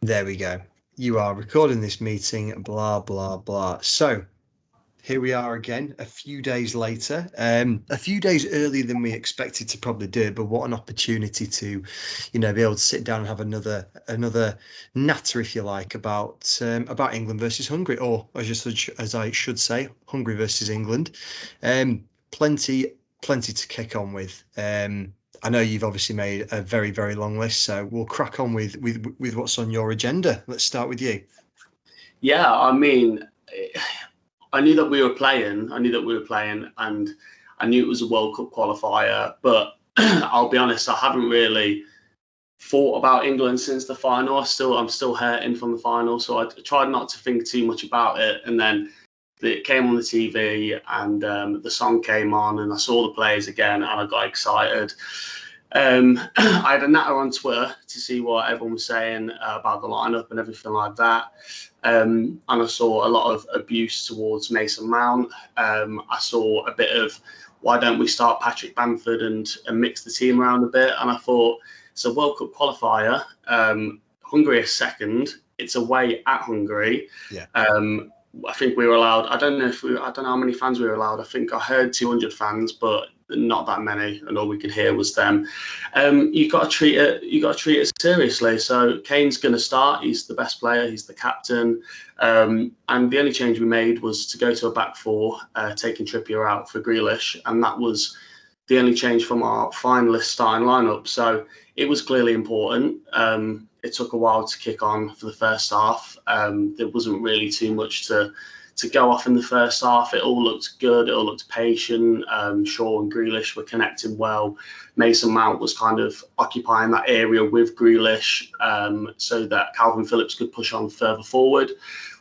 There we go. You are recording this meeting, blah, blah, blah. So here we are again, a few days later, a few days earlier than we expected to probably do it, but what an opportunity to, be able to sit down and have another natter, if you like, about England versus Hungary, or as I should say, Hungary versus England. Plenty, plenty to kick on with. I know you've obviously made a very, very long list, so we'll crack on with what's on your agenda. Let's start with you. Yeah, I mean, I knew that we were playing. I knew that we were playing, and I knew it was a World Cup qualifier. But I'll be honest, I haven't really thought about England since the final. I'm still hurting from the final, so I tried not to think too much about it. And then it came on the TV, and the song came on, and I saw the players again, and I got excited. I had a natter on Twitter to see what everyone was saying about the lineup and everything like that. And I saw a lot of abuse towards Mason Mount. I saw a bit of why don't we start Patrick Bamford and mix the team around a bit. And I thought it's a World Cup qualifier. Hungary is second. It's away at Hungary. Yeah. I think we were allowed. I don't know how many fans we were allowed. I think I heard 200 fans, but not that many, and all we could hear was them. You got to treat it seriously. So Kane's going to start. He's the best player. He's the captain. And the only change we made was to go to a back four, taking Trippier out for Grealish, and that was the only change from our finalist starting lineup. So it was clearly important. It took a while to kick on for the first half. There wasn't really too much to go off in the first half. It all looked good. It all looked patient. Shaw and Grealish were connecting well. Mason Mount was kind of occupying that area with Grealish so that Calvin Phillips could push on further forward,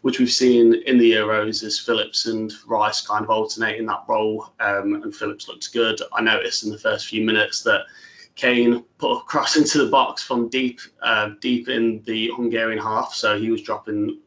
which we've seen in the Euros as Phillips and Rice kind of alternating that role. And Phillips looked good. I noticed in the first few minutes that Kane put a cross into the box from deep in the Hungarian half, so he was dropping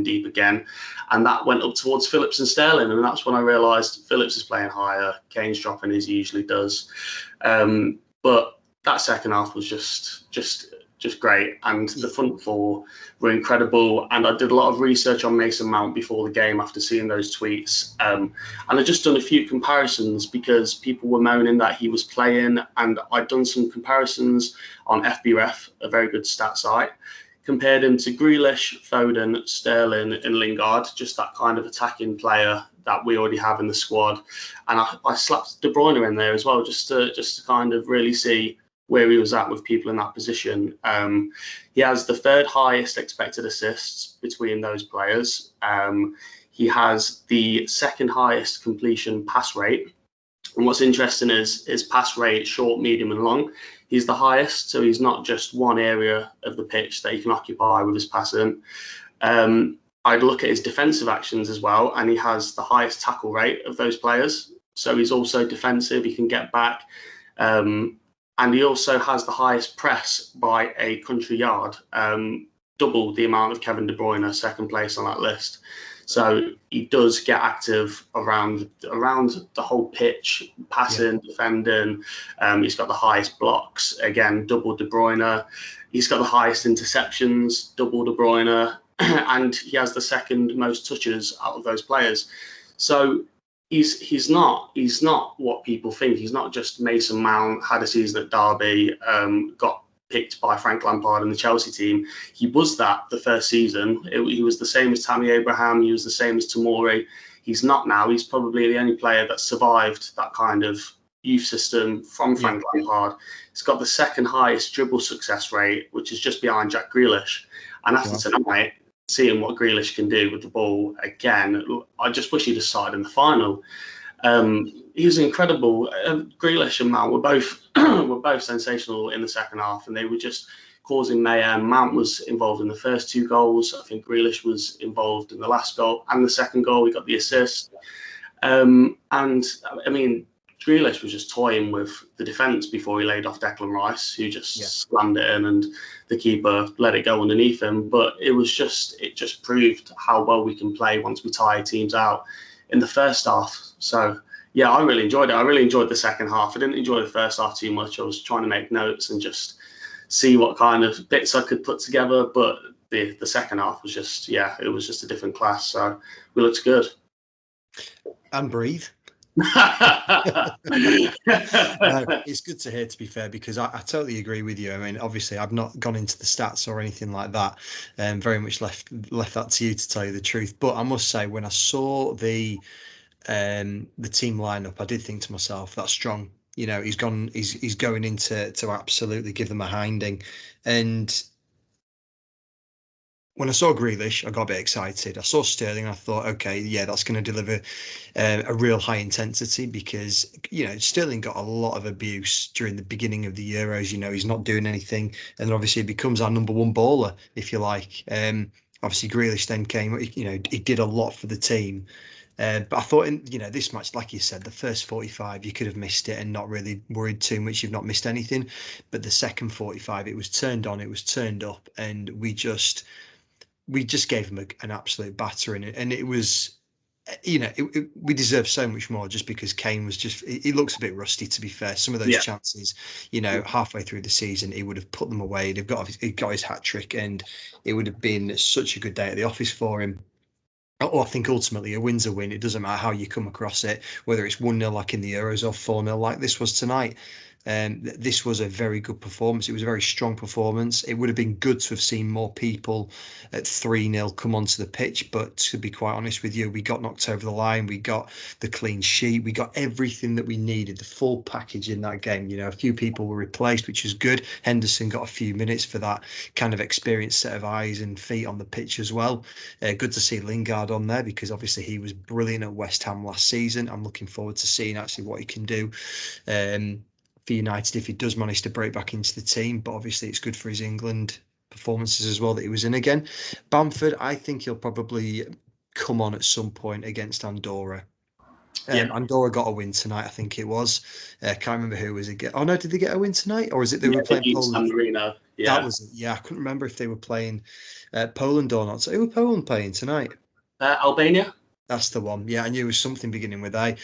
deep again, and that went up towards Phillips and Sterling, and that's when I realised Phillips is playing higher, Kane's dropping as he usually does. But that second half was just great, and the front four were incredible. And I did a lot of research on Mason Mount before the game after seeing those tweets, and I just done a few comparisons because people were moaning that he was playing, and I'd done some comparisons on FBref, a very good stat site. Compared him to Grealish, Foden, Sterling and Lingard, just that kind of attacking player that we already have in the squad. And I slapped De Bruyne in there as well, just to kind of really see where he was at with people in that position. He has the third highest expected assists between those players. He has the second highest completion pass rate. And what's interesting is his pass rate, short, medium and long. He's the highest, so he's not just one area of the pitch that he can occupy with his passing. I'd look at his defensive actions as well, and he has the highest tackle rate of those players. So he's also defensive, he can get back. And he also has the highest press by a country yard, double the amount of Kevin De Bruyne, second place on that list. So he does get active around the whole pitch, passing, defending. He's got the highest blocks, again, double De Bruyne. He's got the highest interceptions, double De Bruyne, and he has the second most touches out of those players. So he's not what people think. He's not just Mason Mount, had a season at Derby, got picked by Frank Lampard and the Chelsea team. He was that the first season. He was the same as Tammy Abraham. He was the same as Tomori. He's not now. He's probably the only player that survived that kind of youth system from Frank Lampard. He's got the second highest dribble success rate, which is just behind Jack Grealish. And after tonight, seeing what Grealish can do with the ball again, I just wish he'd have started in the final. He was incredible. Grealish and Mount were both sensational in the second half, and they were just causing mayhem. Mount was involved in the first two goals. I think Grealish was involved in the last goal and the second goal. We got the assist. And I mean, Grealish was just toying with the defence before he laid off Declan Rice, who just slammed it in, and the keeper let it go underneath him. But it just proved how well we can play once we tire teams out in the first half. So yeah, I really enjoyed it. I really enjoyed the second half. I didn't enjoy the first half too much. I was trying to make notes and just see what kind of bits I could put together. But the second half was just, it was just a different class. So we looked good. And breathe. No, it's good to hear, to be fair, because I totally agree with you. I mean, obviously I've not gone into the stats or anything like that, and very much left that to you, to tell you the truth. But I must say, when I saw the team lineup, I did think to myself, that's strong. You know, he's going in to absolutely give them a hinding. And when I saw Grealish, I got a bit excited. I saw Sterling, I thought, okay, yeah, that's going to deliver a real high intensity, because, you know, Sterling got a lot of abuse during the beginning of the Euros. You know, he's not doing anything, and then obviously he becomes our number one baller, if you like. Obviously Grealish then came, you know, he did a lot for the team. But I thought, in, you know, this match, like you said, the first 45, you could have missed it and not really worried too much. You've not missed anything. But the second 45, it was turned on, it was turned up, and we just gave him an absolute battering. And it was, you know, we deserve so much more, just because Kane was just, he looks a bit rusty, to be fair. Some of those chances, you know, halfway through the season, he would have put them away. He got his hat trick, and it would have been such a good day at the office for him. I think ultimately a win's a win. It doesn't matter how you come across it, whether it's 1-0 like in the Euros or 4-0 like this was tonight. This was a very good performance. It was a very strong performance. It would have been good to have seen more people at 3-0 come onto the pitch, but to be quite honest with you, we got knocked over the line. We got the clean sheet. We got everything that we needed, the full package in that game. You know, a few people were replaced, which is good. Henderson got a few minutes for that kind of experienced set of eyes and feet on the pitch as well. Good to see Lingard on there, because obviously he was brilliant at West Ham last season. I'm looking forward to seeing actually what he can do for United if he does manage to break back into the team. But obviously it's good for his England performances as well that he was in again. Bamford, I think he'll probably come on at some point against Andorra. Andorra got a win tonight, I think it was. Can't remember who was it. Oh no, did they get a win tonight, or is it they were playing Poland? San Marino. Yeah, that was it. Yeah, I couldn't remember if they were playing Poland or not. So who were Poland playing tonight? Albania. That's the one. Yeah, I knew it was something beginning with A.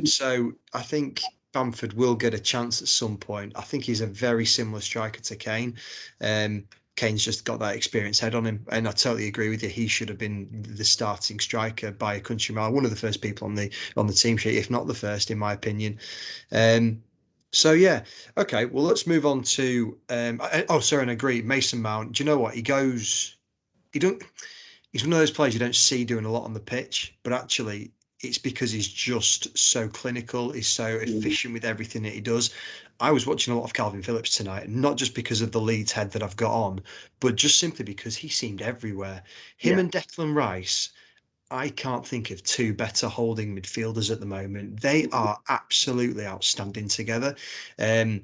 So I think Bamford will get a chance at some point. I think he's a very similar striker to Kane. Kane's just got that experience head on him, and I totally agree with you. He should have been the starting striker by a country mile. One of the first people on the team sheet, if not the first, in my opinion. So yeah, okay. Well, let's move on to. Sorry, and I agree. Mason Mount. Do you know what he goes? He don't. He's one of those players you don't see doing a lot on the pitch, but actually it's because he's just so clinical. He's so efficient with everything that he does. I was watching a lot of Calvin Phillips tonight, not just because of the Leeds head that I've got on, but just simply because he seemed everywhere. Him and Declan Rice, I can't think of two better holding midfielders at the moment. They are absolutely outstanding together. They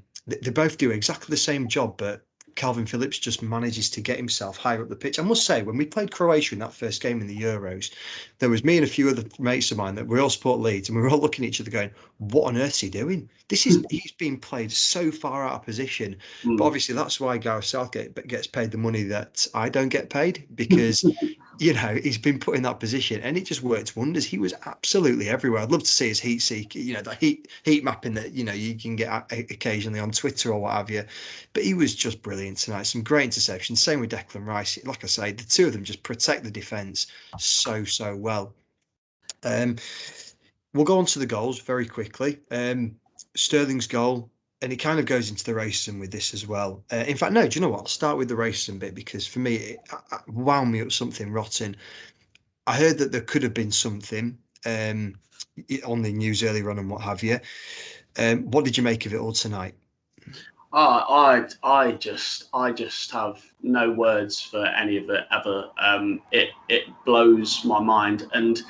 both do exactly the same job, but Calvin Phillips just manages to get himself higher up the pitch. I must say, when we played Croatia in that first game in the Euros, there was me and a few other mates of mine that we all support Leeds, and we were all looking at each other going, what on earth's he doing? He's being played so far out of position. But obviously that's why Gareth Southgate gets paid the money that I don't get paid, because you know, he's been put in that position and it just worked wonders. He was absolutely everywhere. I'd love to see his heat seek, you know, the heat mapping that, you know, you can get occasionally on Twitter or what have you. But he was just brilliant tonight. Some great interceptions. Same with Declan Rice. Like I say, the two of them just protect the defence so well. We'll go on to the goals very quickly. Sterling's goal, and it kind of goes into the racism with this as well. In fact, no, do you know what? I'll start with the racism bit, because for me, it wound me up something rotten. I heard that there could have been something on the news earlier on and what have you. What did you make of it all tonight? I just have no words for any of it ever. It blows my mind, and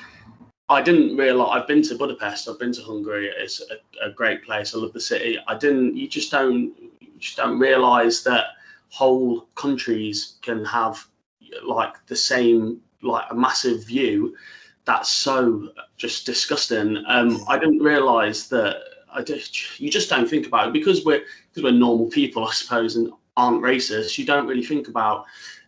I didn't realise. I've been to Budapest. I've been to Hungary. It's a great place. I love the city. You just don't realise that whole countries can have like the same, like a massive view. That's so just disgusting. I didn't realise that. You just don't think about it because we're normal people, I suppose, and aren't racist. You don't really think about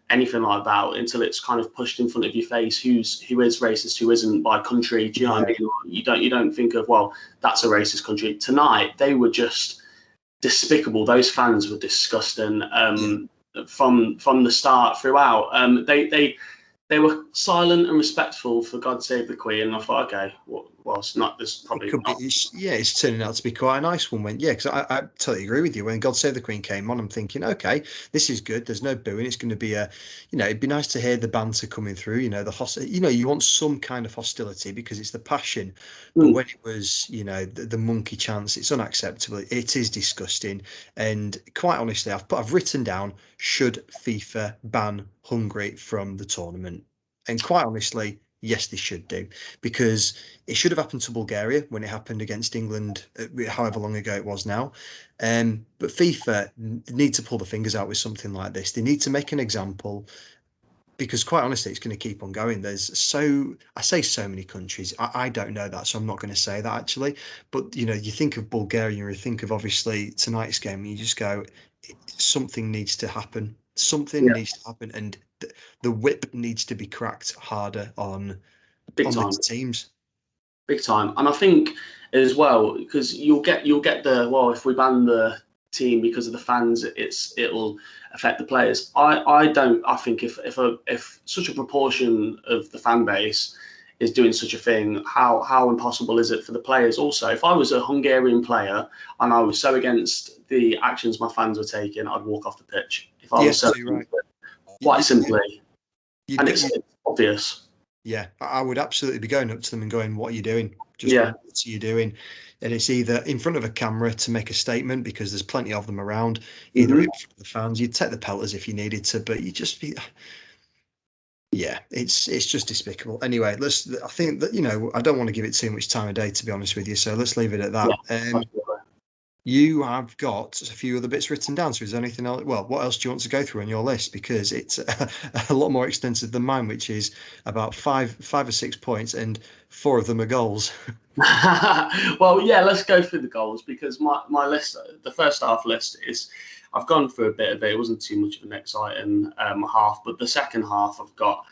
anything like that until it's kind of pushed in front of your face. Who is racist, who isn't, by country. Do you know what I mean? You don't think of, well, that's a racist country. Tonight they were just despicable. Those fans were disgusting. from the start throughout. They were silent and respectful for God Save the Queen. And I thought, okay, well, it's not. This probably It could be, not. it's turning out to be quite a nice one. Because I totally agree with you. When God Save the Queen came on, I'm thinking, okay, this is good. There's no booing. It's going to be it'd be nice to hear the banter coming through. You want some kind of hostility because it's the passion. But when it was, the monkey chants, it's unacceptable. It is disgusting. And quite honestly, I've written down, should FIFA ban Hungary from the tournament? And quite honestly, yes, they should do, because it should have happened to Bulgaria when it happened against England, however long ago it was now. But FIFA need to pull the fingers out with something like this. They need to make an example, because quite honestly, it's going to keep on going. I say so many countries. I don't know that, so I'm not going to say that actually. But you think of Bulgaria, you think of obviously tonight's game, and you just go, something needs to happen. Something Yeah, needs to happen, and the whip needs to be cracked harder on big time. these teams. Big time. And I think as well, because you'll get the, well, if we ban the team because of the fans, it'll affect the players. I think if such a proportion of the fan base is doing such a thing, how impossible is it for the players? Also, if I was a Hungarian player and I was so against the actions my fans were taking, I'd walk off the pitch. If I Yeah, was so you're right. quite simply, You'd and go, it's obvious. yeah, I would absolutely be going up to them and going, "What are you doing? Just Yeah. what are you doing?" And it's either in front of a camera to make a statement, because there's plenty of them around, either Hmm. in front of the fans. You'd take the pelters if you needed to, but you just be, yeah, it's just despicable. Anyway, I think that I don't want to give it too much time of day, to be honest with you. So let's leave it at Yeah. that. Absolutely. You have got a few other bits written down. So is there anything else? Well, what else do you want to go through on your list? Because it's a lot more extensive than mine, which is about five or 6 points, and four of them are goals. Well, yeah, let's go through the goals, because my list, the first half list is, I've gone through a bit of it. It wasn't too much of an exciting half, but the second half I've got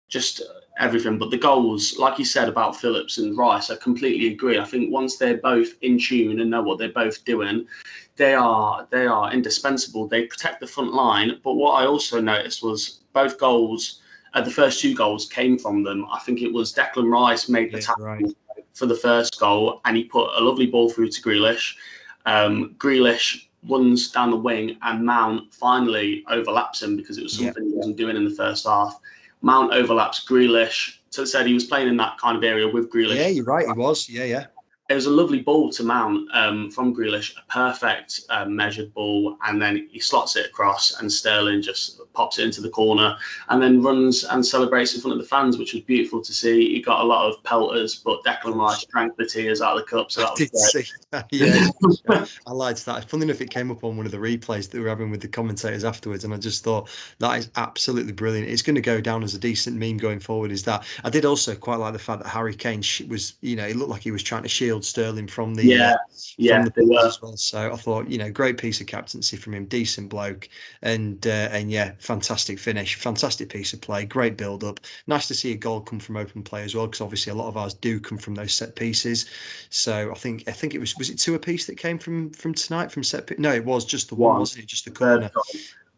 just everything. But the goals, like you said about Phillips and Rice, I completely agree. I think once they're both in tune and know what they're both doing, they are indispensable. They protect the front line. But what I also noticed was both goals. The first two goals came from them. I think it was Declan Rice made the Yeah, tackle right. for the first goal, and he put a lovely ball through to Grealish. Grealish runs down the wing, and Mount finally overlaps him, because it was Yeah, something he wasn't doing in the first half. Mount overlaps Grealish. So it said he was playing in that kind of area with yeah, Grealish. you're right. He was. Yeah, yeah. It was a lovely ball to Mount from Grealish, a perfect measured ball, and then he slots it across, and Sterling just pops it into the corner, and then runs and celebrates in front of the fans, which was beautiful to see. He got a lot of pelters, but Declan Rice drank the tears out of the cup, so I that was did great. see that. Yeah, it's a good shout. I liked that. Funny enough, it came up on one of the replays that we were having with the commentators afterwards, and I just thought that is absolutely brilliant. It's going to go down as a decent meme going forward. Is that I did also quite like the fact that Harry Kane was, it looked like he was trying to shield Sterling from the Yeah, from yeah, the they players were. as well. So I thought, great piece of captaincy from him, decent bloke, and yeah, fantastic finish, fantastic piece of play, great build up. Nice to see a goal come from open play as well, because obviously a lot of ours do come from those set pieces. So I think it was it two apiece that came from tonight from set. No, it was just the one, One. wasn't it? Just the Third corner. goal.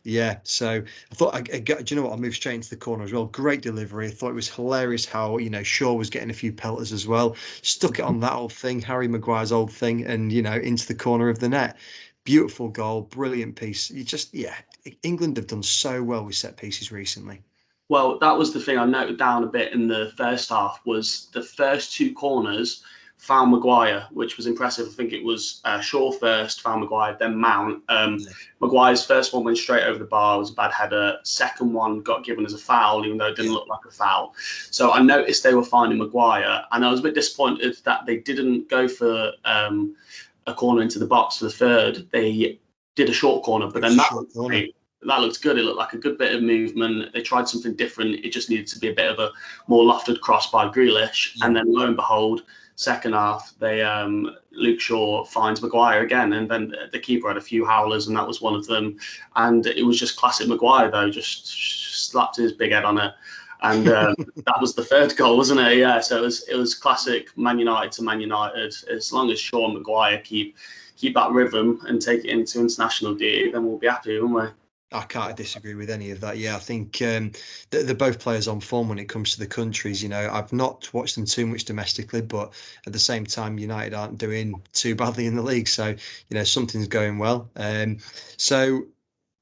Yeah, so I thought, do you know what? I'll move straight into the corner as well. Great delivery. I thought it was hilarious how, Shaw was getting a few pelters as well. Stuck it on that old thing, Harry Maguire's old thing, and, into the corner of the net. Beautiful goal, brilliant piece. Yeah, England have done so well with set pieces recently. Well, that was the thing I noted down a bit in the first half, was the first two corners found Maguire, which was impressive. I think it was Shaw first, found Maguire, then Mount. Yeah, Maguire's first one went straight over the bar, it was a bad header. Second one got given as a foul, even though it didn't yeah, look like a foul. So I noticed they were finding Maguire, and I was a bit disappointed that they didn't go for a corner into the box for the third. They did a short corner, but it was then a that short looked corner. great. That looked good. It looked like a good bit of movement. They tried something different. It just needed to be a bit of a more lofted cross by Grealish. Yeah, And then lo and behold, second half, they Luke Shaw finds Maguire again, and then the keeper had a few howlers, and that was one of them. And it was just classic Maguire, though, just slapped his big head on it. And that was the third goal, wasn't it? Yeah. So it was classic Man United to Man United. As long as Shaw and Maguire keep that rhythm and take it into international duty, then we'll be happy, won't we? I can't disagree with any of that. Yeah, I think they're both players on form when it comes to the countries. You know, I've not watched them too much domestically, but at the same time, United aren't doing too badly in the league, so you know something's going well. So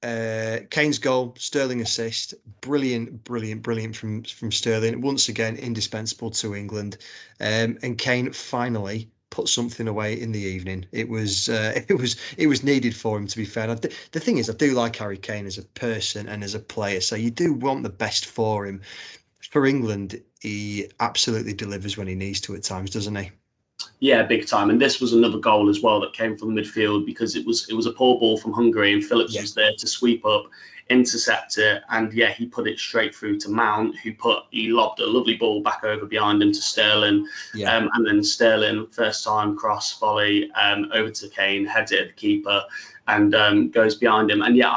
Kane's goal, Sterling assist, brilliant, brilliant, brilliant from Sterling. Once again, indispensable to England, and Kane finally put something away in the evening. It was it was needed for him, to be fair. And the thing is, I do like Harry Kane as a person and as a player, so you do want the best for him. For England, he absolutely delivers when he needs to at times, doesn't he? Yeah, big time. And this was another goal as well that came from midfield because it was a poor ball from Hungary and Phillips Yeah, was there to sweep up, intercept it, and yeah, he put it straight through to Mount, he lobbed a lovely ball back over behind him to Sterling, yeah. and then Sterling first time cross volley over to Kane, heads it at the keeper, and goes behind him. And yeah,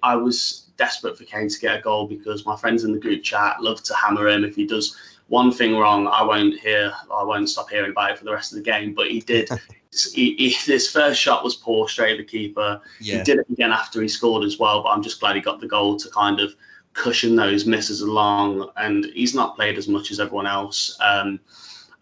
I was desperate for Kane to get a goal because my friends in the group chat love to hammer him if he does one thing wrong. I won't stop hearing about it for the rest of the game. But he did. His first shot was poor, straight at the keeper. He Yeah. did it again after he scored as well. But I'm just glad he got the goal to kind of cushion those misses along. And he's not played as much as everyone else.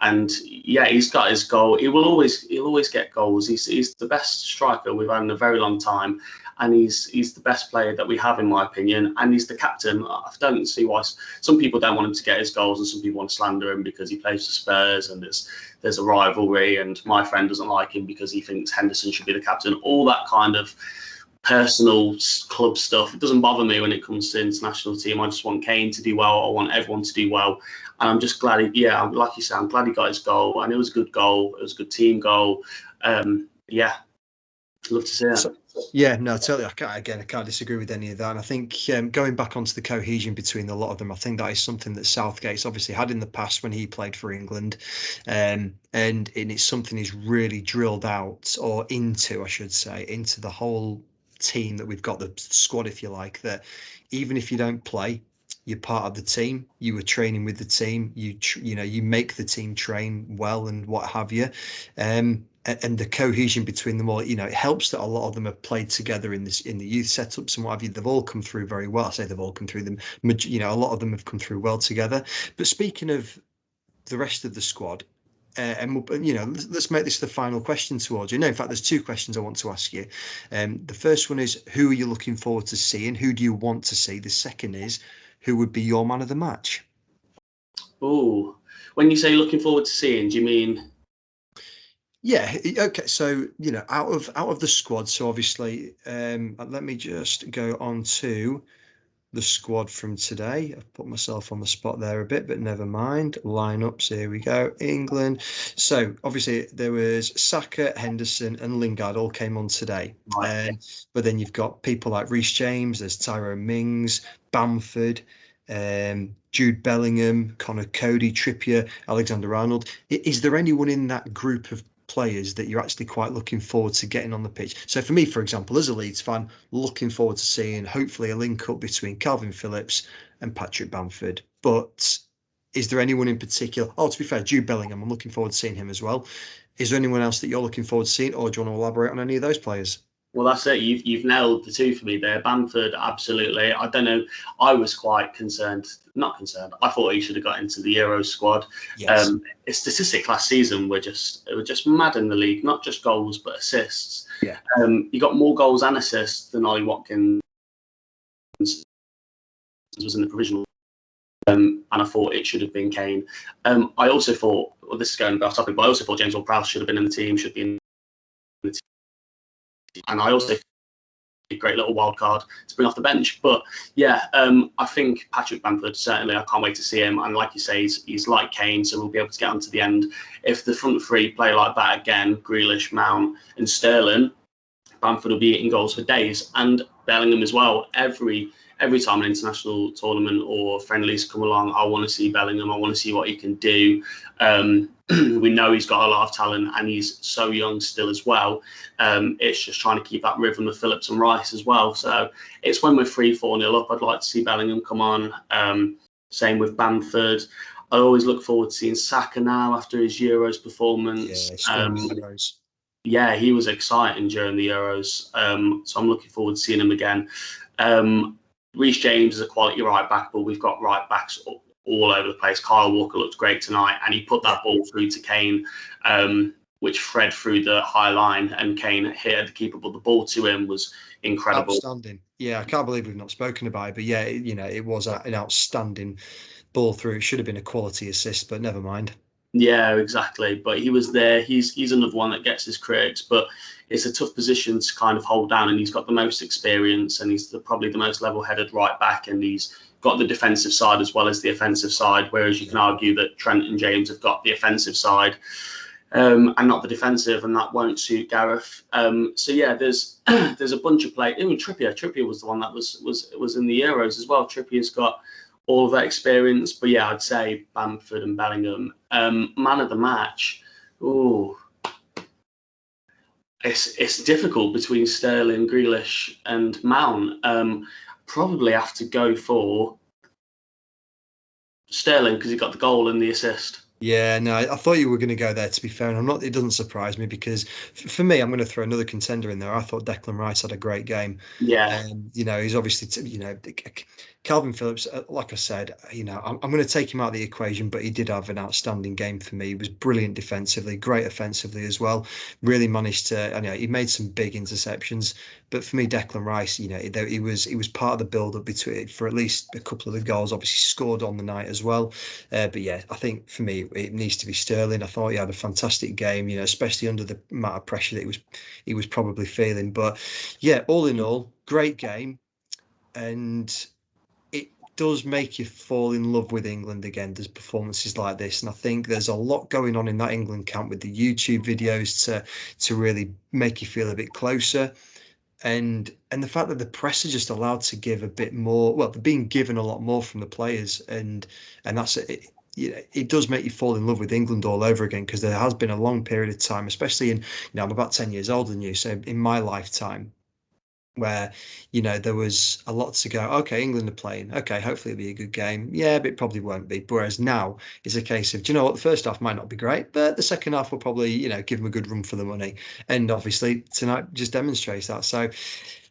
And yeah, he's got his goal. He'll always get goals. He's the best striker we've had in a very long time, and he's the best player that we have, in my opinion. And he's the captain. I don't see why some people don't want him to get his goals, and some people want to slander him because he plays for Spurs and there's a rivalry. And my friend doesn't like him because he thinks Henderson should be the captain. All that kind of personal club stuff. It doesn't bother me when it comes to international team. I just want Kane to do well. I want everyone to do well. And I'm just glad, like you said, I'm glad he got his goal. And it was a good goal. It was a good team goal. Yeah, love to see it. So, yeah, no, totally. I can't disagree with any of that. And I think going back onto the cohesion between a lot of them, I think that is something that Southgate's obviously had in the past when he played for England, and it's something he's really drilled out or into, I should say, into the whole team that we've got, the squad, if you like. That even if you don't play, you're part of the team. You were training with the team. You make the team train well and what have you. And the cohesion between them all, it helps that a lot of them have played together in the youth setups and what have you. They've all come through very well. I say they've all come through them. A lot of them have come through well together. But speaking of the rest of the squad, let's make this the final question towards you. No, in fact, there's two questions I want to ask you. The first one is, who are you looking forward to seeing? Who do you want to see? The second is, who would be your man of the match? Oh, when you say looking forward to seeing, do you mean? Yeah, okay. So, out of the squad, so obviously, let me just go on to the squad from today. I've put myself on the spot there a bit, but never mind. Lineups, here we go. England. So obviously there was Saka, Henderson, and Lingard all came on today. Right. But then you've got people like Reece James, there's Tyrone Mings, Bamford, Jude Bellingham, Connor Cody, Trippier, Alexander Arnold. Is there anyone in that group of players that you're actually quite looking forward to getting on the pitch? So for me, for example, as a Leeds fan, looking forward to seeing hopefully a link up between Calvin Phillips and Patrick Bamford. But is there anyone in particular? Oh, to be fair, Jude Bellingham, I'm looking forward to seeing him as well. Is there anyone else that you're looking forward to seeing, or do you want to elaborate on any of those players? Well, that's it. You've nailed the two for me there. Bamford, absolutely. I don't know. I was quite concerned. Not concerned. I thought he should have got into the Euro squad. Yes. His statistics last season were just mad in the league. Not just goals, but assists. Yeah. He got more goals and assists than Ollie Watkins was in the provisional. And I thought it should have been Kane. I also thought, well, this is going off topic, but I also thought James Ward-Prowse should have been in the team. Should be in the team. And I also a great little wild card to bring off the bench. But yeah, I think Patrick Bamford, certainly, I can't wait to see him. And like you say, he's like Kane, so we'll be able to get on to the end. If the front three play like that again, Grealish, Mount and Sterling, Bamford will be eating goals for days. And Bellingham as well. Every time an international tournament or friendlies come along, I want to see Bellingham. I want to see what he can do. We know he's got a lot of talent and he's so young still as well. It's just trying to keep that rhythm of Phillips and Rice as well. So it's when we're 3-4-0 up, I'd like to see Bellingham come on. Same with Bamford. I always look forward to seeing Saka now after his Euros performance. Yeah, he was exciting during the Euros. So I'm looking forward to seeing him again. Reece James is a quality right back, but we've got right backs all over the place. Kyle Walker looked great tonight, and he put that ball through to Kane, which Fred through the high line, and Kane hit the keeper, but the ball to him was incredible. Outstanding. Yeah, I can't believe we've not spoken about it, but yeah, it was an outstanding ball through. It should have been a quality assist, but never mind. Yeah, exactly. But he was there. He's another one that gets his critics, but it's a tough position to kind of hold down. And he's got the most experience, and he's probably the most level-headed right back, and he's got the defensive side as well as the offensive side. Whereas you can argue that Trent and James have got the offensive side and not the defensive, and that won't suit Gareth. So yeah, there's a bunch of play. Even Trippier was the one that was in the Euros as well. Trippier's got all of that experience. But yeah, I'd say Bamford and Bellingham. Man of the match. Ooh. It's difficult between Sterling, Grealish and Mount. Probably have to go for Sterling because he got the goal and the assist. Yeah, no, I thought you were going to go there, to be fair, and I'm not. It doesn't surprise me because for me, I'm going to throw another contender in there. I thought Declan Rice had a great game. Yeah. He's obviously, Calvin Phillips, like I said, I'm going to take him out of the equation, but he did have an outstanding game for me. He was brilliant defensively, great offensively as well. Really managed to, he made some big interceptions, but for me, Declan Rice, he was part of the build-up between for at least a couple of the goals. Obviously, scored on the night as well. But yeah, I think for me, it needs to be Sterling. I thought he had a fantastic game, especially under the amount of pressure that he was probably feeling. But yeah, all in all, great game, and it does make you fall in love with England again. There's performances like this, and I think there's a lot going on in that England camp with the YouTube videos to really make you feel a bit closer. And the fact that the press are just allowed to give a bit more, well, they're being given a lot more from the players, and that's it. It does make you fall in love with England all over again because there has been a long period of time, especially I'm about 10 years older than you, so in my lifetime, where there was a lot to go. Okay, England are playing. Okay, hopefully it'll be a good game. Yeah, but it probably won't be. Whereas now it's a case of, do you know what? The first half might not be great, but the second half will probably give them a good run for the money. And obviously tonight just demonstrates that. So,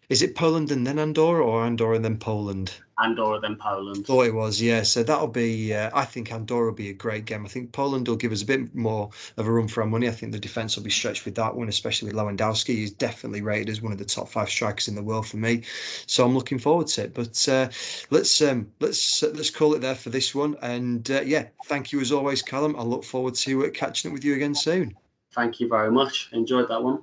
is it Poland and then Andorra, or Andorra and then Poland? Andorra then Poland. Thought it was, yeah. So that'll be. I think Andorra will be a great game. I think Poland will give us a bit more of a run for our money. I think the defense will be stretched with that one, especially with Lewandowski. He's definitely rated as one of the top 5 strikers in the world for me. So I'm looking forward to it. But let's call it there for this one. And yeah, thank you as always, Callum. I look forward to catching up with you again soon. Thank you very much. Enjoyed that one.